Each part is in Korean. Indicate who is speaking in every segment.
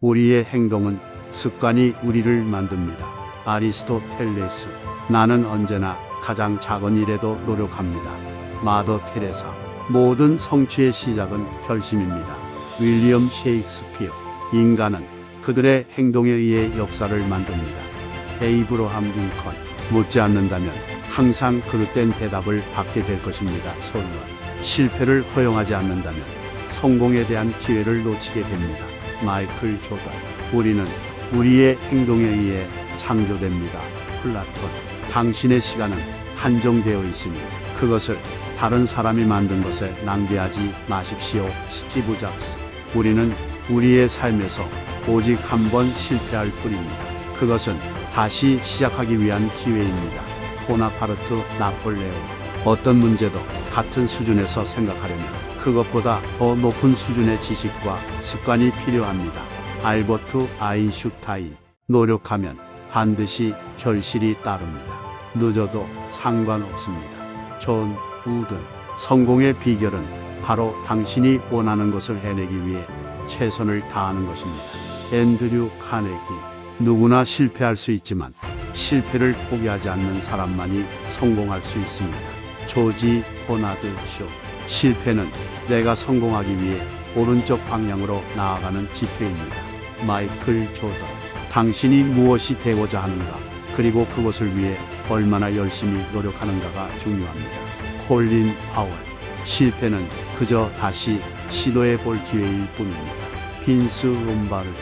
Speaker 1: 우리의 행동은 습관이 우리를 만듭니다. 아리스토텔레스. 나는 언제나 가장 작은 일에도 노력합니다. 마더 테레사. 모든 성취의 시작은 결심입니다. 윌리엄 셰익스피어. 인간은 그들의 행동에 의해 역사를 만듭니다. 에이브러함 링컨. 묻지 않는다면 항상 그릇된 대답을 받게 될 것입니다. 솔론. 실패를 허용하지 않는다면 성공에 대한 기회를 놓치게 됩니다. 마이클 조던. 우리는 우리의 행동에 의해 창조됩니다. 플라톤. 당신의 시간은 한정되어 있으니 그것을 다른 사람이 만든 것에 낭비하지 마십시오. 스티브 잡스. 우리는 우리의 삶에서 오직 한 번 실패할 뿐입니다. 그것은 다시 시작하기 위한 기회입니다. 보나파르트. 나폴레옹. 어떤 문제도 같은 수준에서 생각하려면 그것보다 더 높은 수준의 지식과 습관이 필요합니다. 알버트 아인슈타인. 노력하면 반드시 결실이 따릅니다. 늦어도 상관없습니다. 존 우든. 성공의 비결은 바로 당신이 원하는 것을 해내기 위해 최선을 다하는 것입니다. 앤드류 카네기. 누구나 실패할 수 있지만 실패를 포기하지 않는 사람만이 성공할 수 있습니다. 조지 버나드 쇼. 실패는 내가 성공하기 위해 오른쪽 방향으로 나아가는 지표입니다. 마이클 조던. 당신이 무엇이 되고자 하는가, 그리고 그것을 위해 얼마나 열심히 노력하는가가 중요합니다. 콜린 파월. 실패는 그저 다시 시도해 볼 기회일 뿐입니다. 빈스 롬바르디.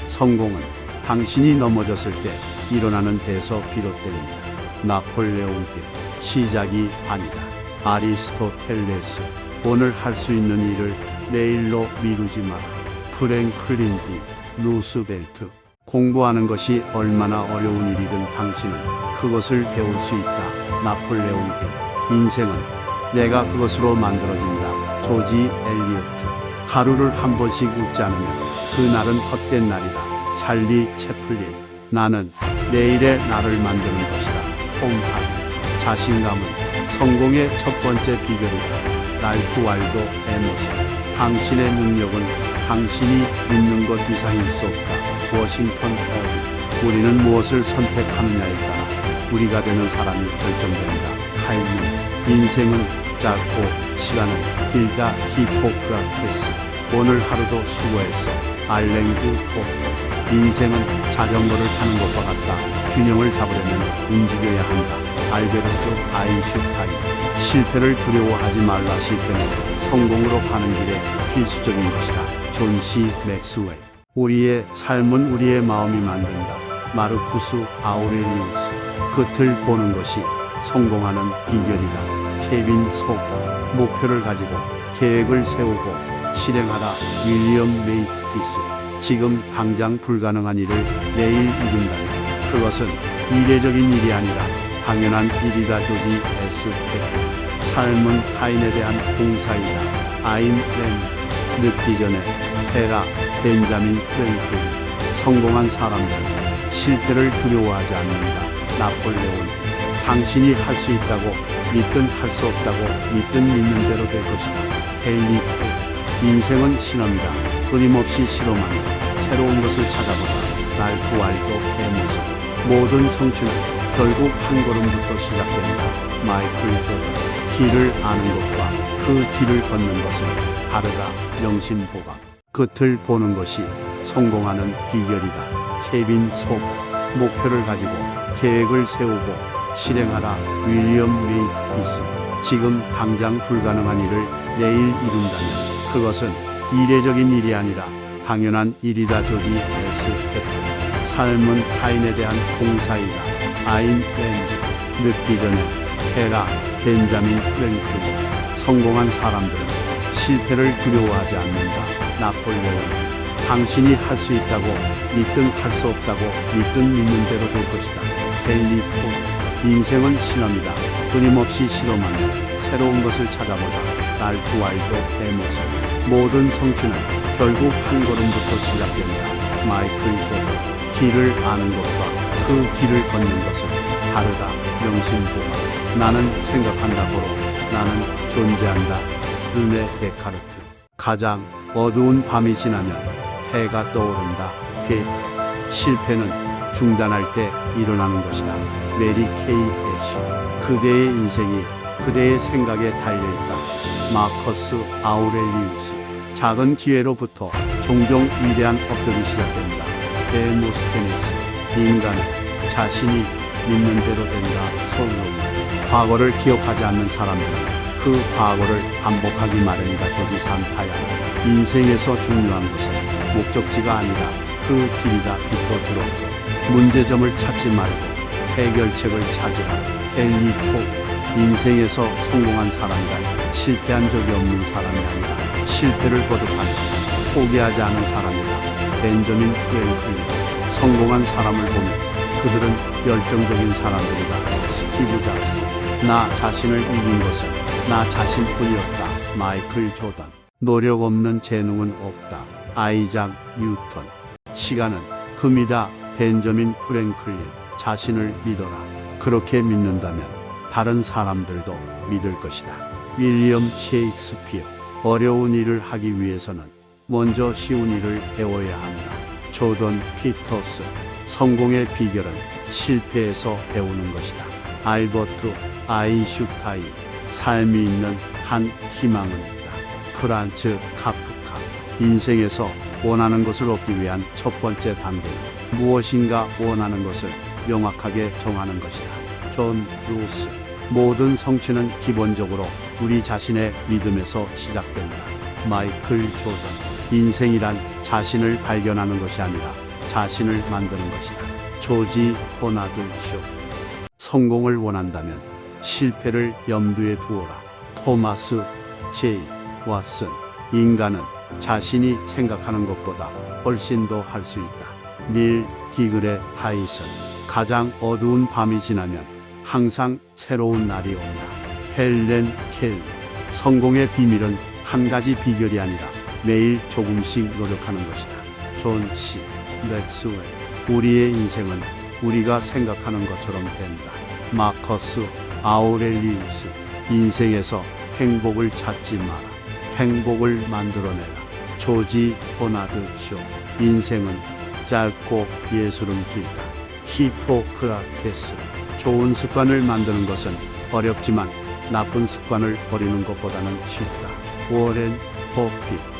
Speaker 1: 성공은 당신이 넘어졌을 때 일어나는 데서 비롯됩니다. 나폴레옹 힐. 시작이 아니다. 아리스토텔레스. 오늘 할 수 있는 일을 내일로 미루지 마라. 프랭클린 디 루스벨트. 공부하는 것이 얼마나 어려운 일이든 당신은 그것을 배울 수 있다. 나폴레옹 힐. 인생은 내가 그것으로 만들어진다. 조지 엘리어트. 하루를 한 번씩 웃지 않으면 그날은 헛된 날이다. 찰리 채플린. 나는 내일의 나를 만드는 것이다. 톰 하디. 자신감은 성공의 첫 번째 비결이다. 랄프 waldo 에머슨. 당신의 능력은 당신이 믿는 것 이상일 수 없다. 워싱턴 어리. 우리는 무엇을 선택하느냐에 따라 우리가 되는 사람이 결정된다. 칼빈. 인생은 짧고 시간은 길다. 히포크라테스. 오늘 하루도 수고했어. 알랭드 포터. 인생은 자전거를 타는 것과 같다. 균형을 잡으려면 움직여야 한다. 알베르트 아인슈타인. 실패를 두려워하지 말라. 실패는 성공으로 가는 길에 필수적인 것이다. 존 씨 맥스웰. 우리의 삶은 우리의 마음이 만든다. 마르쿠스 아우렐리우스. 끝을 보는 것이 성공하는 비결이다. 케빈 소고. 목표를 가지고 계획을 세우고 실행하라. 윌리엄 메이크피스. 지금 당장 불가능한 일을 내일 이룬다면 그것은 이례적인 일이 아니라 당연한 일이다. 조지 에스 페크. 삶은 타인에 대한 봉사이다. 아인 랜드. 늦기 전에 해라. 벤자민 프랭클린. 성공한 사람들은 실패를 두려워하지 않는다. 나폴레옹. 당신이 할 수 있다고 믿든 할 수 없다고 믿든 믿는 대로 될 것이다. 헨리 포드. 인생은 실험이다. 끊임없이 실험한다. 새로운 것을 찾아보다. 랄프 waldo 에머슨. 모든 성취는 결국 한 걸음부터 시작된다. 마이클 조던. 길을 아는 것과 그 길을 걷는 것은 다르다. 명심보감. 끝을 보는 것이 성공하는 비결이다. 케빈 소고. 목표를 가지고 계획을 세우고 실행하라. 윌리엄 메이크피스. 지금 당장 불가능한 일을 내일 이룬다면 그것은 이례적인 일이 아니라 당연한 일이다. 조지 에스 페크. 삶은 타인에 대한 봉사이다. 아인 랜드. 늦기 전에 해라. 벤자민 프랭클린. 성공한 사람들은 실패를 두려워하지 않는다. 나폴레옹. 당신이 할 수 있다고 믿든 할 수 없다고 믿든 믿는 대로 될 것이다. 헨리 포드. 인생은 실험이다. 끊임없이 실험하며 새로운 것을 찾아보자. 랄프 waldo 에머슨. 모든 성취는 결국 한 걸음부터 시작된다. 마이클 조던. 길을 아는 것과 그 길을 걷는 것은 다르다. 명심보감. 나는 생각한다. 고로 나는 존재한다. 르네 데카르트. 가장 어두운 밤이 지나면 해가 떠오른다. 괴테. 실패는 중단할 때 일어나는 것이다. 메리 케이 애쉬. 그대의 인생이 그대의 생각에 달려있다. 마커스 아우렐리우스. 작은 기회로부터 종종 위대한 업적이 시작됩니다. 데모스테네스. 인간은 자신이 믿는 대로 된다. 솔로몬. 과거를 기억하지 않는 사람들은 그 과거를 반복하기 마련이다. 조지 산타야. 인생에서 중요한 것은 목적지가 아니라 그 길이다. 비토 드로프. 문제점을 찾지 말고 해결책을 찾으라. 헨리 포. 인생에서 성공한 사람이란 실패한 적이 없는 사람이 아니라 실패를 거듭하는 포기하지 않은 사람이다. 벤저민 프랭클린. 성공한 사람을 보면 그들은 열정적인 사람들이다. 스티브 잡스. 나 자신을 이긴 것은 나 자신뿐이었다. 마이클 조던. 노력 없는 재능은 없다. 아이작 뉴턴. 시간은 금이다. 벤저민 프랭클린. 자신을 믿어라. 그렇게 믿는다면 다른 사람들도 믿을 것이다. 윌리엄 셰익스피어. 어려운 일을 하기 위해서는 먼저 쉬운 일을 배워야 한다. 조던 피터슨. 성공의 비결은 실패에서 배우는 것이다. 알버트 아인슈타인. 삶이 있는 한 희망은 있다. 프란츠 카프카. 인생에서 원하는 것을 얻기 위한 첫 번째 단계는 무엇인가 원하는 것을 명확하게 정하는 것이다. 존 루스. 모든 성취는 기본적으로 우리 자신의 믿음에서 시작된다. 마이클 조던. 인생이란 자신을 발견하는 것이 아니라 자신을 만드는 것이다. 조지 호나드 쇼. 성공을 원한다면 실패를 염두에 두어라. 토마스 제이 왓슨. 인간은 자신이 생각하는 것보다 훨씬 더 할 수 있다. 닐 디그레 타이슨. 가장 어두운 밤이 지나면 항상 새로운 날이 온다. 헬렌 켈. 성공의 비밀은 한 가지 비결이 아니라 매일 조금씩 노력하는 것이다. 존 씨 맥스웰. 우리의 인생은 우리가 생각하는 것처럼 된다. 마커스 아우렐리우스. 인생에서 행복을 찾지 마라. 행복을 만들어내라. 조지 호나드 쇼. 인생은 짧고 예술은 길다. 히포크라테스. 좋은 습관을 만드는 것은 어렵지만 나쁜 습관을 버리는 것보다는 쉽다. 워렌 버핏.